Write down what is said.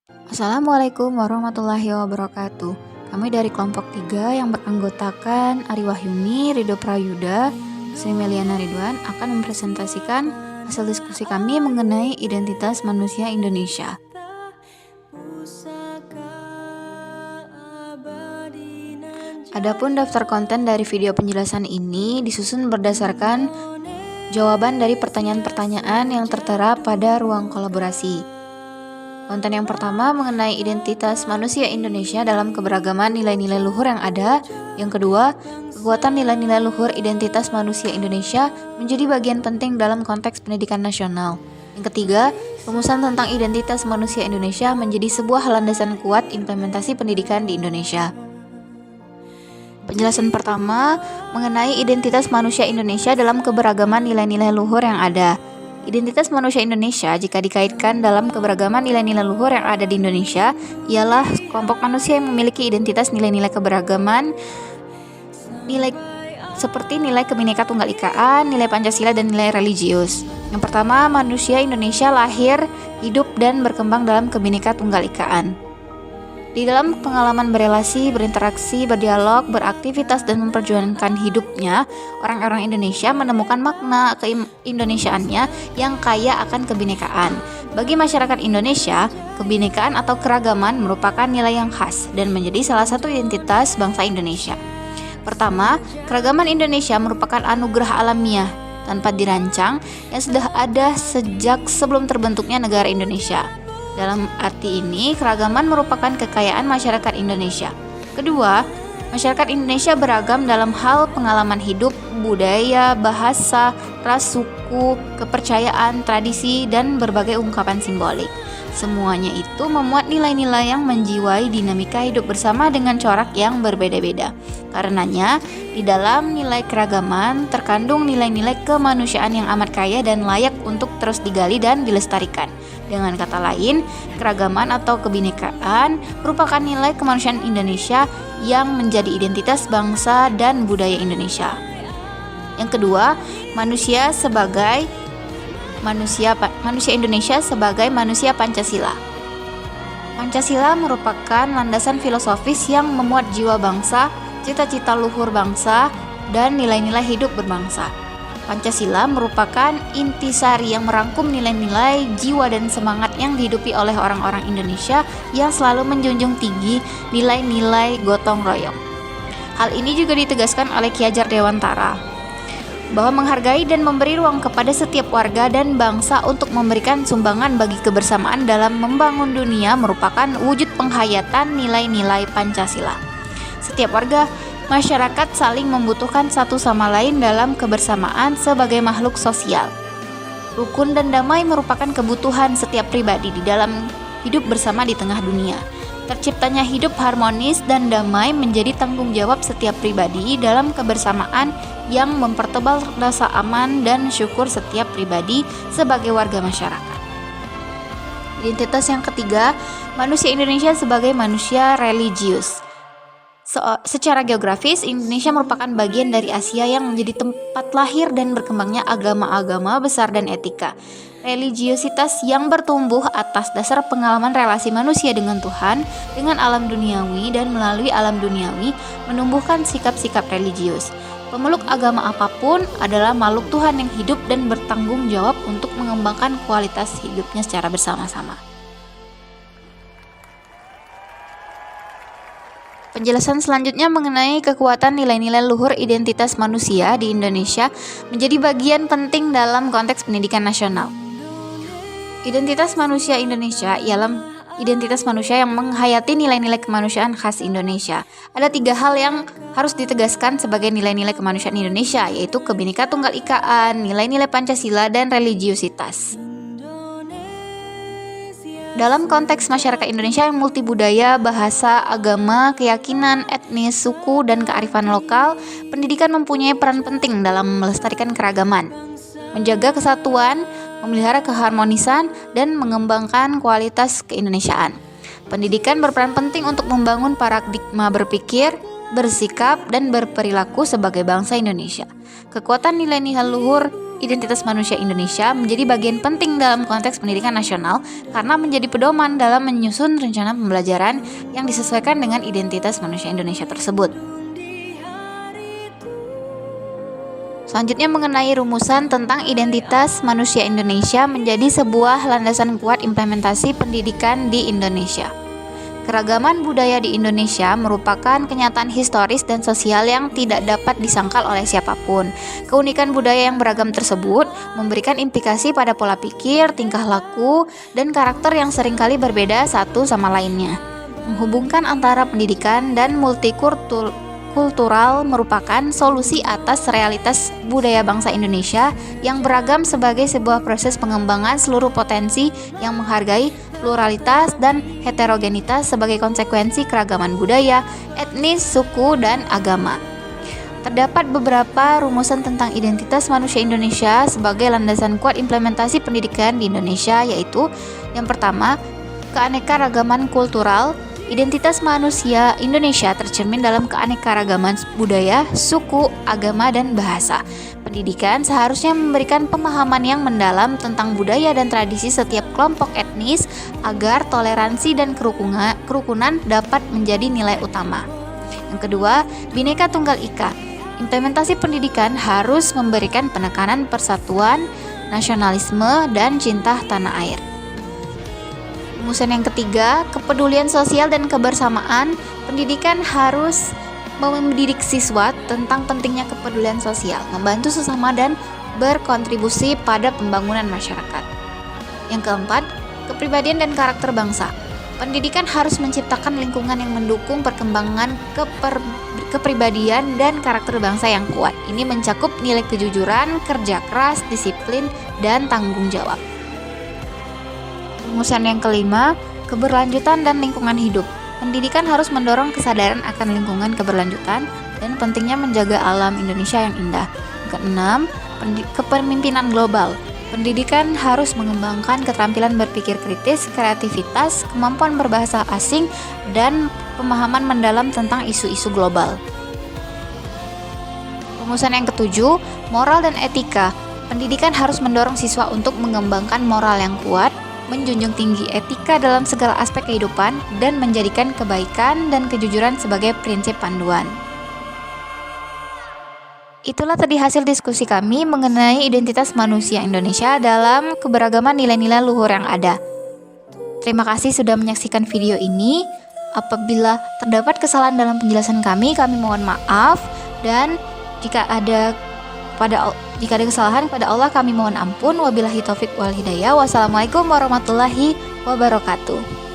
Assalamualaikum warahmatullahi wabarakatuh. Kami dari kelompok 3 yang beranggotakan Ari Wahyuni, Ridho Prayuda, Sri Meliana Ridwan akan mempresentasikan hasil diskusi kami mengenai identitas manusia Indonesia. Adapun daftar konten dari video penjelasan ini disusun berdasarkan jawaban dari pertanyaan-pertanyaan yang tertera pada ruang kolaborasi. Konten yang pertama mengenai identitas manusia Indonesia dalam keberagaman nilai-nilai luhur yang ada. Yang kedua, kekuatan nilai-nilai luhur identitas manusia Indonesia menjadi bagian penting dalam konteks pendidikan nasional. Yang ketiga, rumusan tentang identitas manusia Indonesia menjadi sebuah landasan kuat implementasi pendidikan di Indonesia. Penjelasan pertama mengenai identitas manusia Indonesia dalam keberagaman nilai-nilai luhur yang ada. Identitas manusia Indonesia jika dikaitkan dalam keberagaman nilai-nilai luhur yang ada di Indonesia ialah kelompok manusia yang memiliki identitas nilai-nilai keberagaman seperti nilai Bhinneka Tunggal Ika, nilai Pancasila, dan nilai religius. Yang pertama, manusia Indonesia lahir, hidup, dan berkembang dalam Bhinneka Tunggal Ikaan. Di dalam pengalaman berelasi, berinteraksi, berdialog, beraktivitas, dan memperjuangkan hidupnya, orang-orang Indonesia menemukan makna keindonesiaannya yang kaya akan kebinekaan. Bagi masyarakat Indonesia, kebinekaan atau keragaman merupakan nilai yang khas dan menjadi salah satu identitas bangsa Indonesia. Pertama, keragaman Indonesia merupakan anugerah alamiah tanpa dirancang yang sudah ada sejak sebelum terbentuknya negara Indonesia. Dalam arti ini, keragaman merupakan kekayaan masyarakat Indonesia. Kedua, masyarakat Indonesia beragam dalam hal pengalaman hidup, budaya, bahasa, ras, suku, kepercayaan, tradisi, dan berbagai ungkapan simbolik. Semuanya itu memuat nilai-nilai yang menjiwai dinamika hidup bersama dengan corak yang berbeda-beda. Karenanya, di dalam nilai keragaman terkandung nilai-nilai kemanusiaan yang amat kaya dan layak untuk terus digali dan dilestarikan. Dengan kata lain, keragaman atau kebinekaan merupakan nilai kemanusiaan Indonesia yang menjadi identitas bangsa dan budaya Indonesia. Yang kedua, manusia Indonesia sebagai manusia Pancasila. Pancasila merupakan landasan filosofis yang memuat jiwa bangsa, cita-cita luhur bangsa, dan nilai-nilai hidup berbangsa. Pancasila merupakan intisari yang merangkum nilai-nilai, jiwa, dan semangat yang dihidupi oleh orang-orang Indonesia yang selalu menjunjung tinggi nilai-nilai gotong royong. Hal ini juga ditegaskan oleh Ki Hajar Dewantara, bahwa menghargai dan memberi ruang kepada setiap warga dan bangsa untuk memberikan sumbangan bagi kebersamaan dalam membangun dunia merupakan wujud penghayatan nilai-nilai Pancasila. Setiap warga masyarakat saling membutuhkan satu sama lain dalam kebersamaan sebagai makhluk sosial. Rukun dan damai merupakan kebutuhan setiap pribadi di dalam hidup bersama di tengah dunia. Terciptanya hidup harmonis dan damai menjadi tanggung jawab setiap pribadi dalam kebersamaan yang mempertebal rasa aman dan syukur setiap pribadi sebagai warga masyarakat. Identitas yang ketiga, manusia Indonesia sebagai manusia religius. Secara geografis, Indonesia merupakan bagian dari Asia yang menjadi tempat lahir dan berkembangnya agama-agama besar dan etika. Religiositas yang bertumbuh atas dasar pengalaman relasi manusia dengan Tuhan, dengan alam duniawi, dan melalui alam duniawi menumbuhkan sikap-sikap religius. Pemeluk agama apapun adalah makhluk Tuhan yang hidup dan bertanggung jawab untuk mengembangkan kualitas hidupnya secara bersama-sama. Penjelasan selanjutnya mengenai kekuatan nilai-nilai luhur identitas manusia di Indonesia menjadi bagian penting dalam konteks pendidikan nasional. Identitas manusia Indonesia ialah identitas manusia yang menghayati nilai-nilai kemanusiaan khas Indonesia. Ada 3 hal yang harus ditegaskan sebagai nilai-nilai kemanusiaan Indonesia, yaitu Bhinneka Tunggal Ika, nilai-nilai Pancasila, dan religiositas. Dalam konteks masyarakat Indonesia yang multibudaya, bahasa, agama, keyakinan, etnis, suku, dan kearifan lokal, pendidikan mempunyai peran penting dalam melestarikan keragaman, menjaga kesatuan, memelihara keharmonisan, dan mengembangkan kualitas keindonesiaan. Pendidikan berperan penting untuk membangun paradigma berpikir, bersikap, dan berperilaku sebagai bangsa Indonesia. Kekuatan nilai-nilai luhur identitas manusia Indonesia menjadi bagian penting dalam konteks pendidikan nasional karena menjadi pedoman dalam menyusun rencana pembelajaran yang disesuaikan dengan identitas manusia Indonesia tersebut. Selanjutnya mengenai rumusan tentang identitas manusia Indonesia menjadi sebuah landasan kuat implementasi pendidikan di Indonesia. Keragaman budaya di Indonesia merupakan kenyataan historis dan sosial yang tidak dapat disangkal oleh siapapun. Keunikan budaya yang beragam tersebut memberikan implikasi pada pola pikir, tingkah laku, dan karakter yang seringkali berbeda satu sama lainnya. Menghubungkan antara pendidikan dan multikultural merupakan solusi atas realitas budaya bangsa Indonesia yang beragam sebagai sebuah proses pengembangan seluruh potensi yang menghargai pluralitas dan heterogenitas sebagai konsekuensi keragaman budaya, etnis, suku, dan agama. Terdapat beberapa rumusan tentang identitas manusia Indonesia sebagai landasan kuat implementasi pendidikan di Indonesia, yaitu yang pertama, keanekaragaman kultural. Identitas manusia Indonesia tercermin dalam keanekaragaman budaya, suku, agama, dan bahasa. Pendidikan seharusnya memberikan pemahaman yang mendalam tentang budaya dan tradisi setiap kelompok etnis agar toleransi dan kerukunan dapat menjadi nilai utama. Yang kedua, Bhinneka Tunggal Ika. Implementasi pendidikan harus memberikan penekanan persatuan, nasionalisme, dan cinta tanah air. Rumusan yang ketiga, kepedulian sosial dan kebersamaan. Pendidikan harus mendidik siswa tentang pentingnya kepedulian sosial, membantu sesama dan berkontribusi pada pembangunan masyarakat. Yang keempat, kepribadian dan karakter bangsa. Pendidikan harus menciptakan lingkungan yang mendukung perkembangan kepribadian dan karakter bangsa yang kuat. Ini mencakup nilai kejujuran, kerja keras, disiplin, dan tanggung jawab. Rumusan yang kelima, keberlanjutan dan lingkungan hidup. Pendidikan harus mendorong kesadaran akan lingkungan keberlanjutan dan pentingnya menjaga alam Indonesia yang indah. Keenam, kepemimpinan global. Pendidikan harus mengembangkan keterampilan berpikir kritis, kreativitas, kemampuan berbahasa asing, dan pemahaman mendalam tentang isu-isu global. Rumusan yang ketujuh, moral dan etika. Pendidikan harus mendorong siswa untuk mengembangkan moral yang kuat, menjunjung tinggi etika dalam segala aspek kehidupan, dan menjadikan kebaikan dan kejujuran sebagai prinsip panduan. Itulah tadi hasil diskusi kami mengenai identitas manusia Indonesia dalam keberagaman nilai-nilai luhur yang ada. Terima kasih sudah menyaksikan video ini. Apabila terdapat kesalahan dalam penjelasan kami mohon maaf, dan jika ada kesalahan kepada Allah kami mohon ampun. Wabillahi taufik wal hidayah. Wassalamualaikum warahmatullahi wabarakatuh.